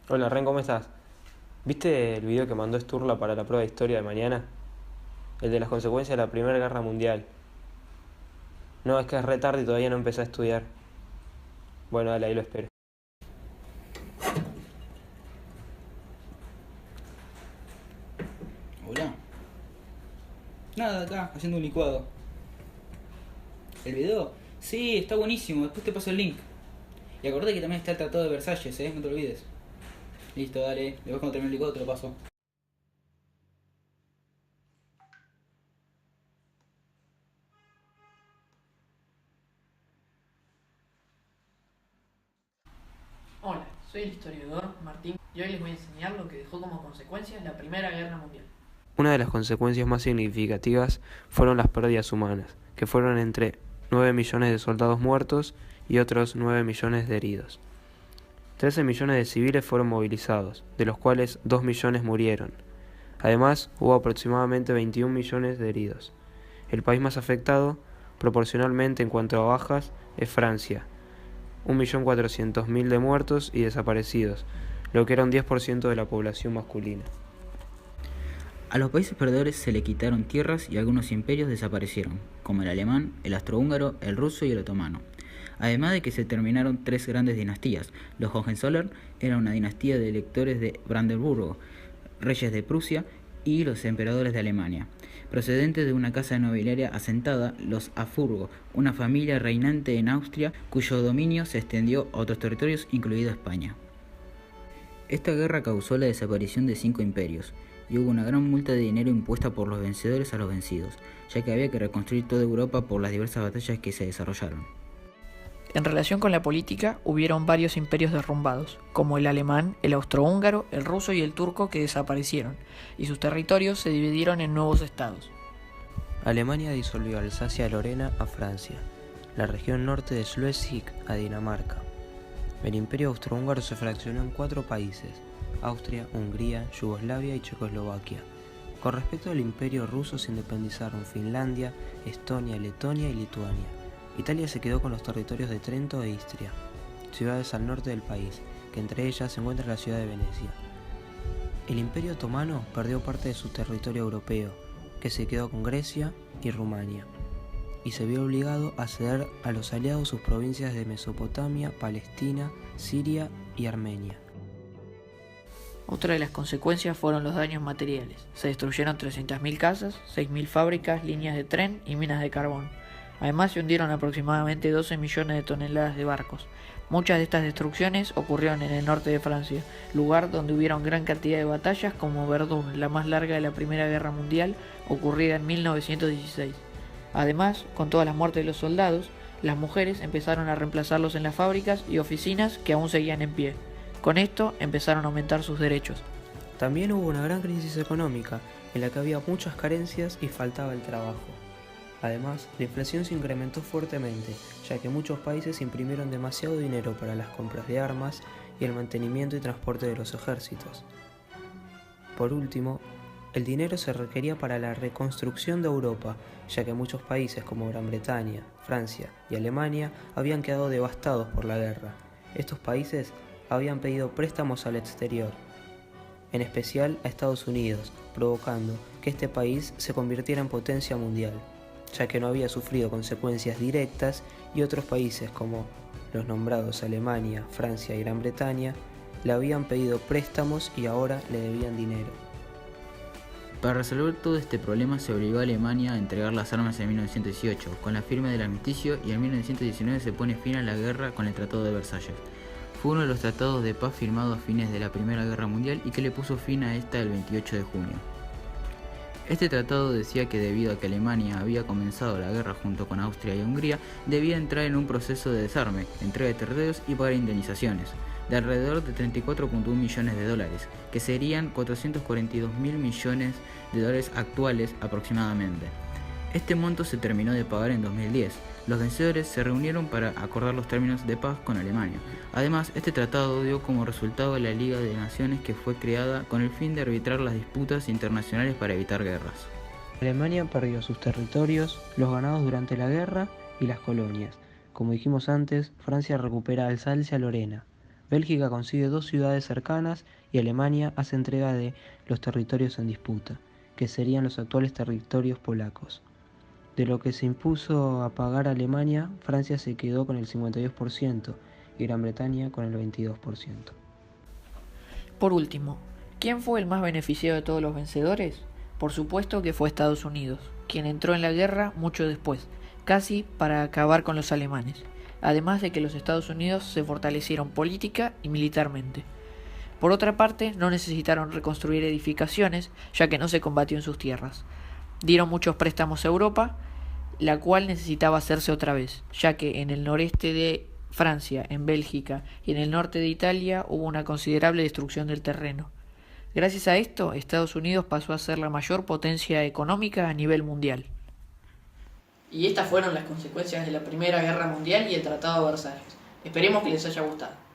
Hola Ren, ¿cómo estás? ¿Viste el video que mandó Sturla para la prueba de historia de mañana? El de las consecuencias de la Primera Guerra Mundial. No, es que es re tarde y todavía no empecé a estudiar. Bueno, dale, ahí lo espero. Hola. Nada, acá, haciendo un licuado. ¿El video? Sí, está buenísimo, después te paso el link. Y acordate que también está el Tratado de Versalles, no te olvides. Listo, dale, después cuando termine el licuado te lo paso. Hola, soy el historiador Martín y hoy les voy a enseñar lo que dejó como consecuencia la Primera Guerra Mundial. Una de las consecuencias más significativas fueron las pérdidas humanas, que fueron entre 9 millones de soldados muertos y otros 9 millones de heridos. 13 millones de civiles fueron movilizados, de los cuales 2 millones murieron. Además, hubo aproximadamente 21 millones de heridos. El país más afectado, proporcionalmente en cuanto a bajas, es Francia, 1.400.000 de muertos y desaparecidos, lo que era un 10% de la población masculina. A los países perdedores se le quitaron tierras y algunos imperios desaparecieron, como el alemán, el austrohúngaro, el ruso y el otomano. Además de que se terminaron tres grandes dinastías. Los Hohenzollern eran una dinastía de electores de Brandeburgo, reyes de Prusia y los emperadores de Alemania. Procedentes de una casa nobiliaria asentada, los Habsburgo, una familia reinante en Austria cuyo dominio se extendió a otros territorios, incluido España. Esta guerra causó la desaparición de 5 imperios, y hubo una gran multa de dinero impuesta por los vencedores a los vencidos, ya que había que reconstruir toda Europa por las diversas batallas que se desarrollaron. En relación con la política, hubieron varios imperios derrumbados, como el alemán, el austrohúngaro, el ruso y el turco que desaparecieron, y sus territorios se dividieron en nuevos estados. Alemania disolvió Alsacia-Lorena a Francia, la región norte de Schleswig a Dinamarca. El imperio austrohúngaro se fraccionó en 4 países: Austria, Hungría, Yugoslavia y Checoslovaquia. Con respecto al imperio ruso se independizaron Finlandia, Estonia, Letonia y Lituania. Italia se quedó con los territorios de Trento e Istria, ciudades al norte del país, que entre ellas se encuentra la ciudad de Venecia. El imperio otomano perdió parte de su territorio europeo, que se quedó con Grecia y Rumania, y se vio obligado a ceder a los aliados sus provincias de Mesopotamia, Palestina, Siria y Armenia. Otra de las consecuencias fueron los daños materiales. Se destruyeron 300.000 casas, 6.000 fábricas, líneas de tren y minas de carbón. Además se hundieron aproximadamente 12 millones de toneladas de barcos. Muchas de estas destrucciones ocurrieron en el norte de Francia, lugar donde hubieron gran cantidad de batallas como Verdún, la más larga de la Primera Guerra Mundial, ocurrida en 1916. Además, con todas las muertes de los soldados, las mujeres empezaron a reemplazarlos en las fábricas y oficinas que aún seguían en pie. Con esto empezaron a aumentar sus derechos. También hubo una gran crisis económica, en la que había muchas carencias y faltaba el trabajo. Además, la inflación se incrementó fuertemente, ya que muchos países imprimieron demasiado dinero para las compras de armas y el mantenimiento y transporte de los ejércitos. Por último, el dinero se requería para la reconstrucción de Europa, ya que muchos países como Gran Bretaña, Francia y Alemania habían quedado devastados por la guerra. Estos países habían pedido préstamos al exterior, en especial a Estados Unidos, provocando que este país se convirtiera en potencia mundial, ya que no había sufrido consecuencias directas y otros países como los nombrados Alemania, Francia y Gran Bretaña le habían pedido préstamos y ahora le debían dinero. Para resolver todo este problema se obligó a Alemania a entregar las armas en 1918, con la firma del armisticio, y en 1919 se pone fin a la guerra con el Tratado de Versalles. Fue uno de los tratados de paz firmados a fines de la Primera Guerra Mundial y que le puso fin a esta el 28 de junio. Este tratado decía que debido a que Alemania había comenzado la guerra junto con Austria y Hungría, debía entrar en un proceso de desarme, entrega de territorios y pagar indemnizaciones, de alrededor de 34,1 millones de dólares, que serían 442 mil millones de dólares actuales aproximadamente. Este monto se terminó de pagar en 2010. Los vencedores se reunieron para acordar los términos de paz con Alemania. Además, este tratado dio como resultado la Liga de Naciones, que fue creada con el fin de arbitrar las disputas internacionales para evitar guerras. Alemania perdió sus territorios, los ganados durante la guerra y las colonias. Como dijimos antes, Francia recupera Alsacia-Lorena. Bélgica consigue 2 ciudades cercanas y Alemania hace entrega de los territorios en disputa, que serían los actuales territorios polacos. De lo que se impuso a pagar Alemania, Francia se quedó con el 52% y Gran Bretaña con el 22%. Por último, ¿quién fue el más beneficiado de todos los vencedores? Por supuesto que fue Estados Unidos, quien entró en la guerra mucho después, casi para acabar con los alemanes, además de que los Estados Unidos se fortalecieron política y militarmente. Por otra parte, no necesitaron reconstruir edificaciones, ya que no se combatió en sus tierras. Dieron muchos préstamos a Europa, la cual necesitaba hacerse otra vez, ya que en el noreste de Francia, en Bélgica y en el norte de Italia hubo una considerable destrucción del terreno. Gracias a esto, Estados Unidos pasó a ser la mayor potencia económica a nivel mundial. Y estas fueron las consecuencias de la Primera Guerra Mundial y el Tratado de Versalles. Esperemos que les haya gustado.